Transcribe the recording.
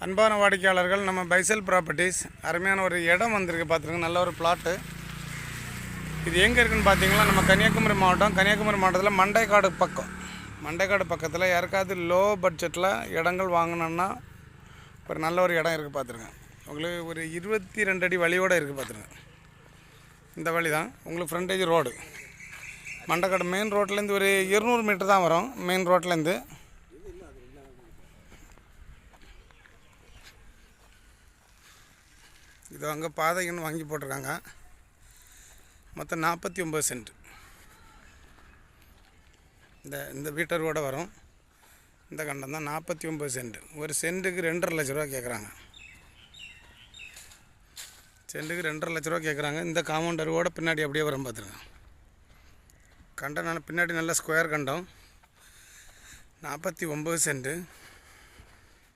அன்பான வாடிக்கையாளர்கள், நம்ம பைசல் ப்ராப்பர்ட்டிஸ் அருமையான ஒரு இடம் வந்திருக்கு. பார்த்துருங்க, நல்ல ஒரு பிளாட்டு. இது எங்கே இருக்குதுன்னு பார்த்தீங்கன்னா, நம்ம கன்னியாகுமரி மாவட்டத்தில் மண்டைக்காடு பக்கத்தில் யாருக்காவது லோ பட்ஜெட்டில் இடங்கள் வாங்கினோன்னா ஒரு நல்ல ஒரு இடம் இருக்குது. பார்த்துருங்க, உங்களுக்கு ஒரு 22 அடி வழியோடு இருக்குது. பார்த்துருங்க, இந்த வழி தான் உங்களுக்கு ஃப்ரண்டேஜ் ரோடு. மண்டைக்காடு மெயின் ரோட்லேருந்து ஒரு 200 மீட்டர் தான் வரும். மெயின் ரோட்லேருந்து இது அங்கே பாதைக்குன்னு வாங்கி போட்டிருக்காங்க. மொத்தம் 49 சென்ட் இந்த வீட்டரோடு வரும். இந்த கண்டம் தான் 49 சென்ட். ஒரு சென்ட்டுக்கு 2.5 லட்ச ரூபா கேட்குறாங்க. சென்ட்டுக்கு 2.5 லட்ச ரூபா கேட்குறாங்க. இந்த காம்பவுண்டரோட பின்னாடி அப்படியே வரும். பார்த்துருங்க, கண்டம் பின்னாடி நல்ல ஸ்கொயர் கண்டம். 49 சென்ட்டு.